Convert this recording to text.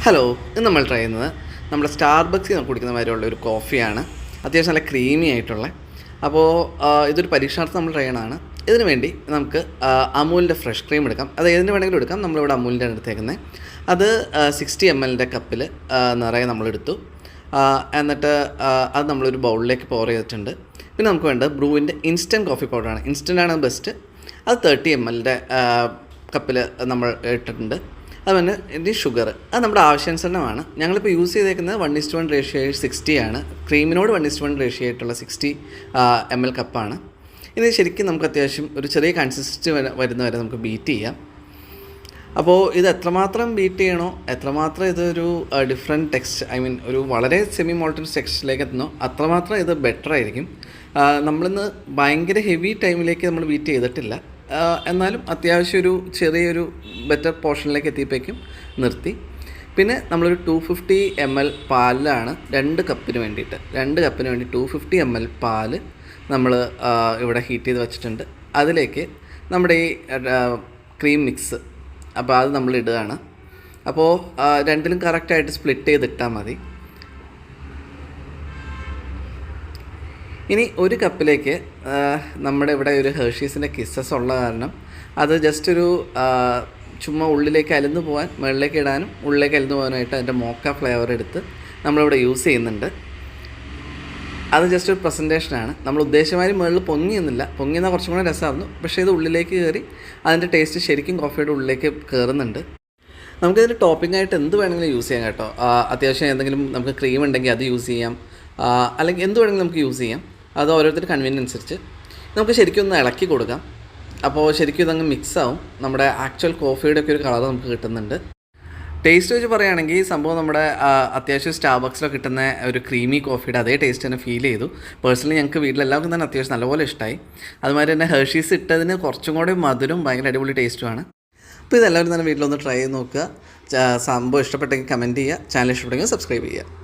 Hello, ഇന്ന് നമ്മൾ try ചെയ്യുന്നത് നമ്മുടെ സ്റ്റാർബക്സിൽ നിന്ന് കുടിക്കുന്ന മാതിരിയുള്ള ഒരു കോഫിയാണ്. അത്യാവശ്യം നല്ല ക്രീമി ആയിട്ടുള്ള. അപ്പോൾ ഇതൊരു പരീക്ഷണാർത്ഥം നമ്മൾ ട്രൈ ചെയ്യണതാണ്. ഇതിനു വേണ്ടി നമുക്ക് അമൂലിൻ്റെ ഫ്രഷ് ക്രീം എടുക്കാം. അത് ഏതിന് വേണമെങ്കിലും എടുക്കാം. നമ്മളിവിടെ അമൂലിൻ്റെ എടുത്തേക്കുന്നത്. അത് 60 ml കപ്പിൽ നിറയെ നമ്മളെടുത്തു. എന്നിട്ട് അത് നമ്മളൊരു ബൗളിലേക്ക് പോർ ചെയ്തിട്ടുണ്ട്. പിന്നെ നമുക്ക് വേണ്ടത് ബ്രൂവിൻ്റെ ഇൻസ്റ്റൻറ്റ് കോഫി പൗഡറാണ്. ഇൻസ്റ്റൻ്റാണ് ബെസ്റ്റ്. അത് 30 ml കപ്പിൽ നമ്മൾ ഇട്ടിട്ടുണ്ട്. അതുപോലെ ഇനി ഷുഗർ, അത് നമ്മുടെ ആവശ്യാനുസരണമാണ്. ഞങ്ങളിപ്പോൾ യൂസ് ചെയ്തേക്കുന്നത് 1:1 റേഷ്യോ 60 ആണ്. ക്രീമിനോട് 1:1 റേഷ്യോ ആയിട്ടുള്ള 60 ml കപ്പാണ്. ഇത് ശരിക്കും നമുക്ക് അത്യാവശ്യം ഒരു ചെറിയ കൺസിസ്റ്റൻസി വരുന്നവരെ നമുക്ക് ബീറ്റ് ചെയ്യാം. അപ്പോൾ ഇത് എത്രമാത്രം ബീറ്റ് ചെയ്യണോ, എത്രമാത്രം ഇതൊരു ഡിഫറെൻറ്റ് ഒരു വളരെ സെമി മോൾട്ടൻ ടെക്സ്ചറിലേക്ക് എത്തുന്നോ അത്രമാത്രം ഇത് ബെറ്റർ ആയിരിക്കും. നമ്മളിന്ന് ഭയങ്കര ഹെവി ടൈമിലേക്ക് നമ്മൾ ബീറ്റ് ചെയ്തിട്ടില്ല. എന്നാലും അത്യാവശ്യം ഒരു ചെറിയൊരു ബെറ്റർ പോർഷനിലേക്ക് എത്തിയപ്പോഴേക്കും നിർത്തി. പിന്നെ നമ്മളൊരു 250 ml പാലിലാണ് 2 കപ്പിന് വേണ്ടി 250 ml പാല് നമ്മൾ ഇവിടെ ഹീറ്റ് ചെയ്ത് വെച്ചിട്ടുണ്ട്. അതിലേക്ക് നമ്മുടെ ഈ ക്രീം മിക്സ്, അപ്പോൾ അത് നമ്മൾ ഇടുകയാണ്. അപ്പോൾ രണ്ടിലും കറക്റ്റായിട്ട് സ്പ്ലിറ്റ് ചെയ്തിട്ടാൽ മതി. ഇനി ഒരു കപ്പിലേക്ക് നമ്മുടെ ഇവിടെ ഒരു ഹെർഷീസിൻ്റെ കിസ്സസ് ഉള്ള കാരണം അത് ജസ്റ്റ് ഒരു ചുമ്മാ ഉള്ളിലേക്ക് അലിന്ന് പോകാൻ, മുകളിലേക്ക് ഇടാനും ഉള്ളിലേക്ക് അലിന്ന് പോകാനായിട്ട് അതിൻ്റെ മോക്ക ഫ്ലേവർ എടുത്ത് നമ്മളിവിടെ യൂസ് ചെയ്യുന്നുണ്ട്. അത് ജസ്റ്റ് ഒരു പ്രസൻറ്റേഷനാണ്. നമ്മൾ ഉദ്ദേശമാതിരി മുകളിൽ പൊങ്ങിയെന്നാൽ കുറച്ചും കൂടെ രസമായിരുന്നു. പക്ഷേ ഇത് ഉള്ളിലേക്ക് കയറി അതിൻ്റെ ടേസ്റ്റ് ശരിക്കും കോഫിയുടെ ഉള്ളിലേക്ക് കയറുന്നുണ്ട്. നമുക്കിതിന് ടോപ്പിംഗ് ആയിട്ട് എന്ത് വേണമെങ്കിലും യൂസ് ചെയ്യാം കേട്ടോ. അത്യാവശ്യം എന്തെങ്കിലും നമുക്ക് ക്രീം ഉണ്ടെങ്കിൽ അത് യൂസ് ചെയ്യാം, അല്ലെങ്കിൽ എന്ത് വേണമെങ്കിലും നമുക്ക് യൂസ് ചെയ്യാം. അത് ഓരോരുത്തർ കൺവീനിയൻസ് അനുസരിച്ച് നമുക്ക് ശരിക്കും ഒന്ന് ഇളക്കി കൊടുക്കാം. അപ്പോൾ ശരിക്കും ഇതങ്ങ് മിക്സ് ആവും. നമ്മുടെ ആക്ച്വൽ കോഫിയുടെ ഒക്കെ ഒരു കളർ നമുക്ക് കിട്ടുന്നുണ്ട്. ടേസ്റ്റ് വെച്ച് പറയുകയാണെങ്കിൽ ഈ സംഭവം നമ്മുടെ അത്യാവശ്യം സ്റ്റാർബക്സിലൊക്കെ കിട്ടുന്ന ഒരു ക്രീമി കോഫിയുടെ അതേ ടേസ്റ്റ് തന്നെ ഫീൽ ചെയ്തു. പേഴ്സണലി ഞങ്ങൾക്ക് വീട്ടിലെല്ലാവർക്കും തന്നെ അത്യാവശ്യം നല്ലപോലെ ഇഷ്ടമായി. അതുമാതിരി തന്നെ ഹെർഷീസ് ഇട്ടതിന് കുറച്ചും കൂടി മധുരം ഭയങ്കര അടിപൊളി ടേസ്റ്റുമാണ്. അപ്പോൾ ഇതെല്ലാവരും തന്നെ വീട്ടിലൊന്ന് ട്രൈ ചെയ്ത് നോക്കുക. സംഭവം ഇഷ്ടപ്പെട്ടെങ്കിൽ കമൻറ്റ് ചെയ്യുക. ചാനൽ ഇഷ്ടപ്പെട്ടെങ്കിൽ സബ്സ്ക്രൈബ് ചെയ്യുക.